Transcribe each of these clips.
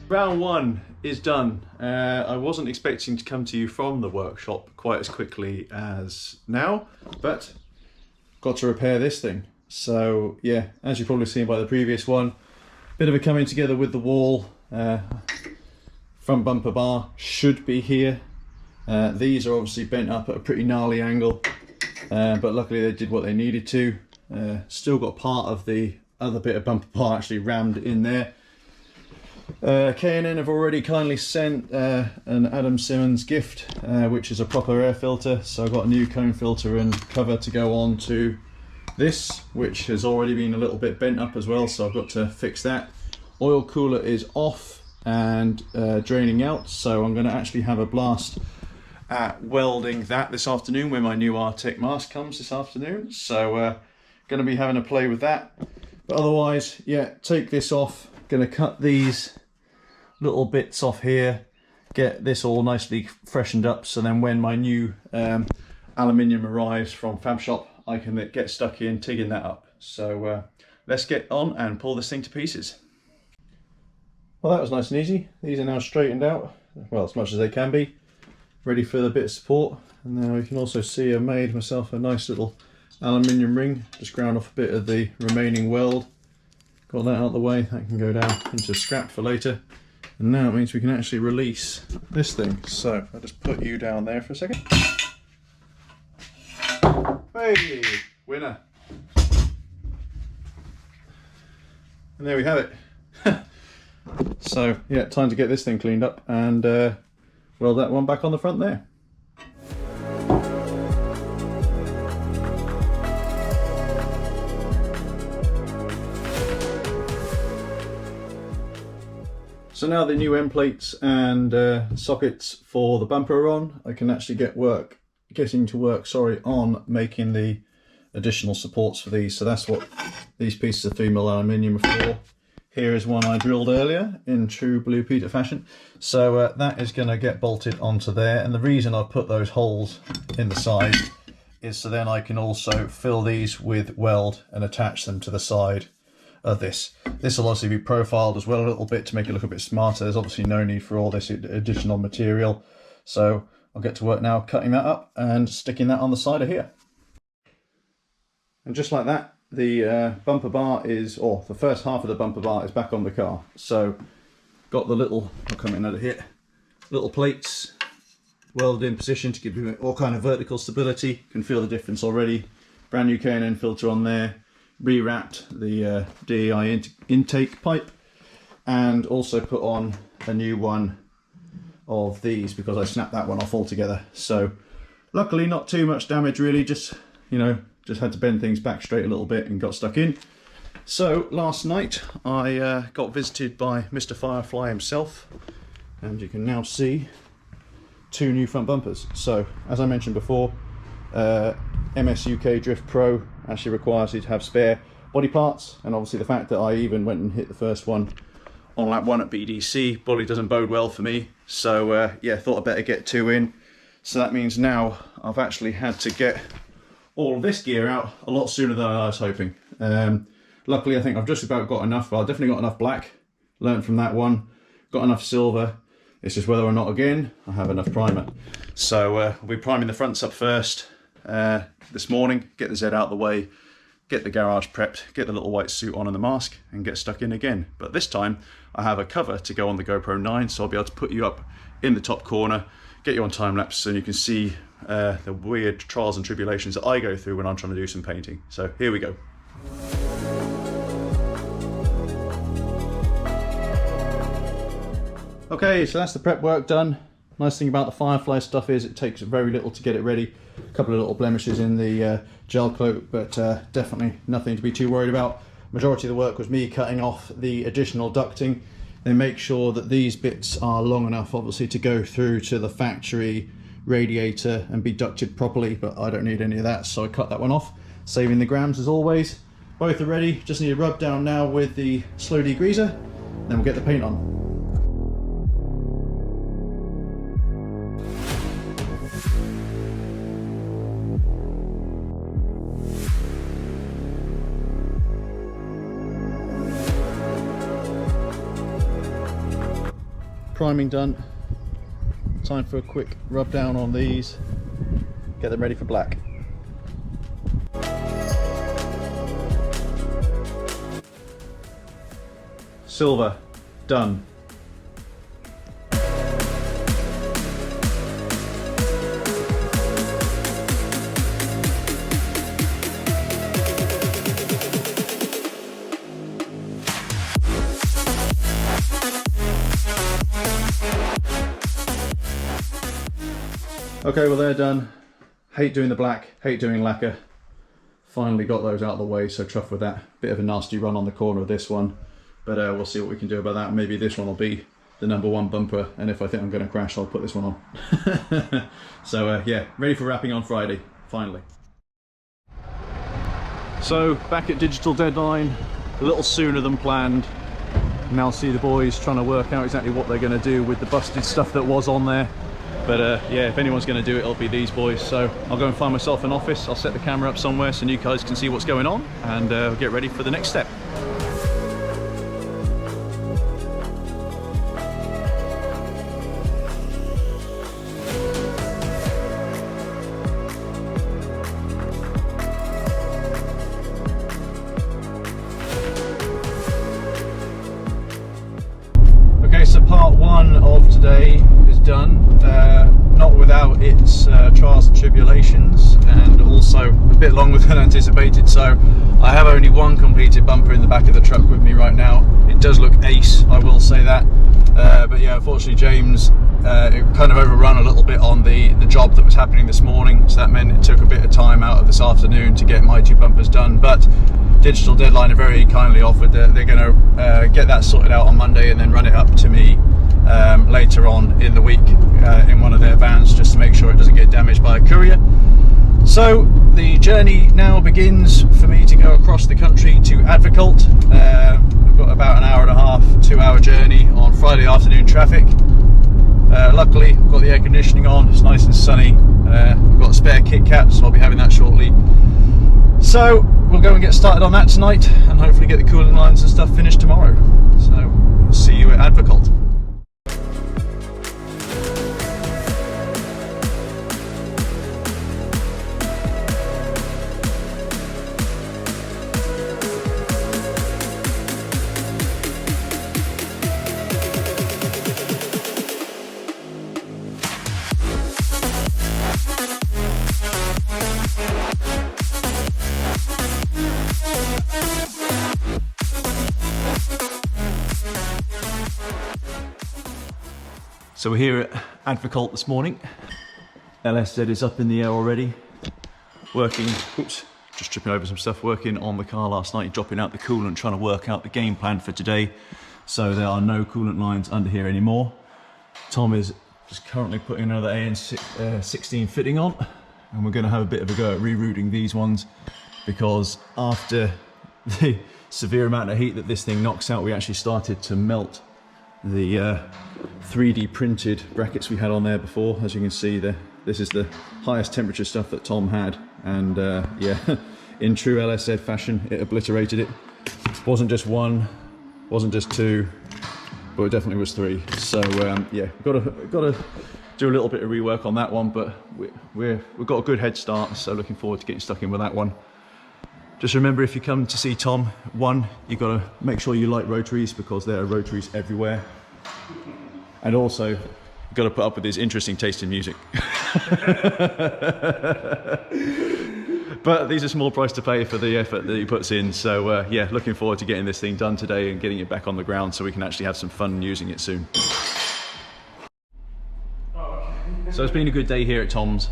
Round one is done. I wasn't expecting to come to you from the workshop quite as quickly as now, but got to repair this thing. So yeah, as you've probably seen by the previous one, bit of a coming together with the wall. Front bumper bar should be here. These are obviously bent up at a pretty gnarly angle, but luckily they did what they needed to. Still got part of the other bit of bumper bar actually rammed in there. K&N have already kindly sent an Adam Simmons gift, which is a proper air filter. So I've got a new cone filter and cover to go on to this, which has already been a little bit bent up as well, so I've got to fix that. Oil cooler is off and draining out, so I'm going to actually have a blast at welding that this afternoon when my new Arctic mask comes this afternoon. So going to be having a play with that. But otherwise, yeah, take this off. Going to cut these little bits off here, get this all nicely freshened up, so then when my new aluminium arrives from Fab Shop, I can get stuck in tigging that up. So let's get on and pull this thing to pieces. Well, that was nice and easy. These are now straightened out, well, as much as they can be, ready for the bit of support. And now you can also see I made myself a nice little aluminium ring, just ground off a bit of the remaining weld. Got that out of the way, that can go down into scrap for later. And now it means we can actually release this thing. So I'll just put you down there for a second. Hey, winner. And there we have it. So yeah, time to get this thing cleaned up and weld that one back on the front there. So now the new end plates and sockets for the bumper are on, I can actually getting to work on making the additional supports for these. So that's what these pieces of 3mm aluminium are for. Here is one I drilled earlier in true Blue Peter fashion. So that is going to get bolted onto there. And the reason I put those holes in the side is so then I can also fill these with weld and attach them to the side of this. This will obviously be profiled as well a little bit to make it look a bit smarter. There's obviously no need for all this additional material. So I'll get to work now cutting that up and sticking that on the side of here. And just like that, the bumper bar is, or the first half of the bumper bar is back on the car. So got the little, I'll come in out of here, little plates welded in position to give you all kind of vertical stability. Can feel the difference already. Brand new K&N filter on there. Rewrapped the DEI intake pipe and also put on a new one of these because I snapped that one off altogether. So luckily not too much damage really, just just had to bend things back straight a little bit and got stuck in. So last night I got visited by Mr. Firefly himself, and you can now see two new front bumpers. So as I mentioned before, MSUK Drift Pro actually requires you to have spare body parts, and obviously the fact that I even went and hit the first one on lap 1 at BDC probably doesn't bode well for me. So yeah, thought I'd better get two in. So that means now I've actually had to get all of this gear out a lot sooner than I was hoping. Luckily I think I've just about got enough. Well, I've definitely got enough black, learned from that one, got enough silver. It's just whether or not again I have enough primer. So we'll be priming the fronts up first this morning, get the Z out of the way, get the garage prepped, get the little white suit on and the mask, and get stuck in again. But this time I have a cover to go on the GoPro 9, so I'll be able to put you up in the top corner, get you on time lapse, so you can see the weird trials and tribulations that I go through when I'm trying to do some painting. So here we go. Okay, so that's the prep work done. Nice thing about the Firefly stuff is it takes very little to get it ready. A couple of little blemishes in the gel coat, but definitely nothing to be too worried about. Majority of the work was me cutting off the additional ducting. Then make sure that these bits are long enough, obviously, to go through to the factory radiator and be ducted properly, but I don't need any of that, so I cut that one off, saving the grams as always. Both are ready, just need to rub down now with the slow degreaser, then we'll get the paint on. priming done. Time for a quick rub down on these, get them ready for black. Silver, done. Okay, well they're done. Hate doing the black, hate doing lacquer. Finally got those out of the way, so chuffed with that. Bit of a nasty run on the corner of this one, but we'll see what we can do about that. Maybe this one will be the #1 bumper, and if I think I'm going to crash, I'll put this one on. So yeah, ready for wrapping on Friday, finally. So back at Digital Deadline, a little sooner than planned. Now see the boys trying to work out exactly what they're going to do with the busted stuff that was on there. But yeah, if anyone's going to do it, it'll be these boys. So I'll go and find myself an office. I'll set the camera up somewhere so you guys can see what's going on, and get ready for the next step. Okay, so part 1 of today is done. Not without its trials and tribulations, and also a bit longer than anticipated. So I have only one completed bumper in the back of the truck with me right now. It does look ace, I will say that. But yeah, unfortunately James it kind of overrun a little bit on the job that was happening this morning, so that meant it took a bit of time out of this afternoon to get my 2 bumpers done. But Digital Deadline are very kindly offered that they're going to get that sorted out on Monday and then run it up to me later on in the week in one of their vans, just to make sure it doesn't get damaged by a courier. So the journey now begins for me to go across the country to Advocult. I've got about an hour and a half, 2-hour journey on Friday afternoon traffic. Luckily I've got the air conditioning on, it's nice and sunny. I've got a spare Kit Kat, so I'll be having that shortly. So we'll go and get started on that tonight, and hopefully get the cooling lines and stuff finished tomorrow. So see you at Advocult. So we're here at Advocult this morning. LSZ is up in the air already, working, oops, just tripping over some stuff, working on the car last night, dropping out the coolant, trying to work out the game plan for today. So there are no coolant lines under here anymore. Tom is just currently putting another AN16 fitting on, and we're going to have a bit of a go at rerouting these ones, because after the severe amount of heat that this thing knocks out, we actually started to melt the 3D printed brackets we had on there before. As you can see there, this is the highest temperature stuff that Tom had, and yeah, in true LSZ fashion, it obliterated it. Wasn't just one, wasn't just two, but it definitely was 3. So yeah, got to do a little bit of rework on that one, but we've got a good head start, so looking forward to getting stuck in with that one. Just remember, if you come to see Tom, you've got to make sure you like rotaries, because there are rotaries everywhere. And also, you've got to put up with his interesting taste in music. But these are small price to pay for the effort that he puts in. So yeah, looking forward to getting this thing done today and getting it back on the ground so we can actually have some fun using it soon. So it's been a good day here at Tom's.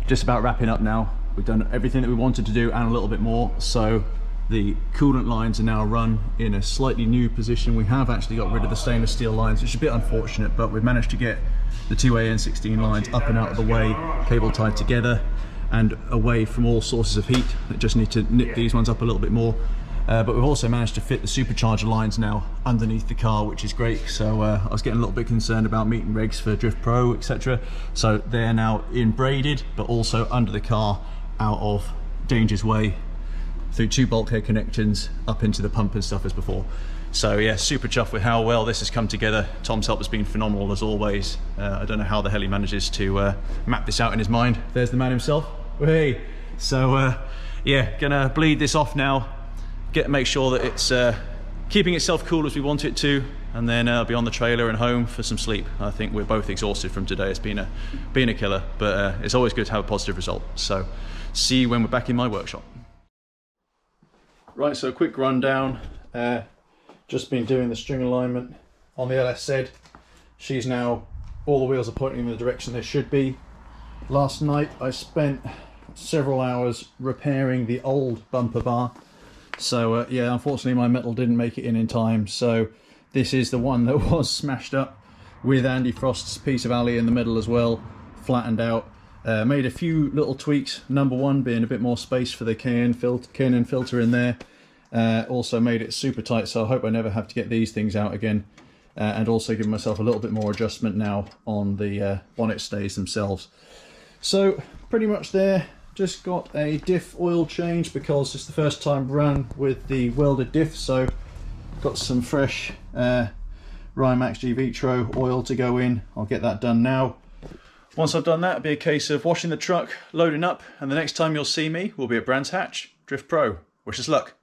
Just about wrapping up now. We've done everything that we wanted to do and a little bit more. So the coolant lines are now run in a slightly new position. We have actually got rid of the stainless steel lines, which is a bit unfortunate, but we've managed to get the 2 AN16 lines up and out of the way, cable tied together and away from all sources of heat. That just need to nip these ones up a little bit more. But we've also managed to fit the supercharger lines now underneath the car, which is great. So I was getting a little bit concerned about meeting regs for Drift Pro, etc. So they're now in braided, but also under the car, out of danger's way, through 2 bulkhead connections up into the pump and stuff as before. So yeah, super chuffed with how well this has come together. Tom's help has been phenomenal as always. I don't know how the hell he manages to map this out in his mind. There's the man himself. Hey. So yeah, gonna bleed this off now. Make sure that it's keeping itself cool as we want it to, and then I'll be on the trailer and home for some sleep. I think we're both exhausted from today. It's been a killer, but it's always good to have a positive result. So see you when we're back in my workshop. Right, so a quick rundown. Just been doing the string alignment on the LSZ. She's now, all the wheels are pointing in the direction they should be. Last night I spent several hours repairing the old bumper bar. So yeah, unfortunately my metal didn't make it in time. So this is the one that was smashed up with Andy Frost's piece of alley in the middle as well, flattened out. Made a few little tweaks, number one being a bit more space for the K&N filter in there. Also made it super tight, so I hope I never have to get these things out again. And also give myself a little bit more adjustment now on the bonnet stays themselves. So pretty much there. Just got a diff oil change because it's the first time run with the welded diff, so got some fresh Rymax G Vitro oil to go in. I'll get that done now. Once I've done that, it'll be a case of washing the truck, loading up, and the next time you'll see me will be at Brands Hatch Drift Pro. Wish us luck.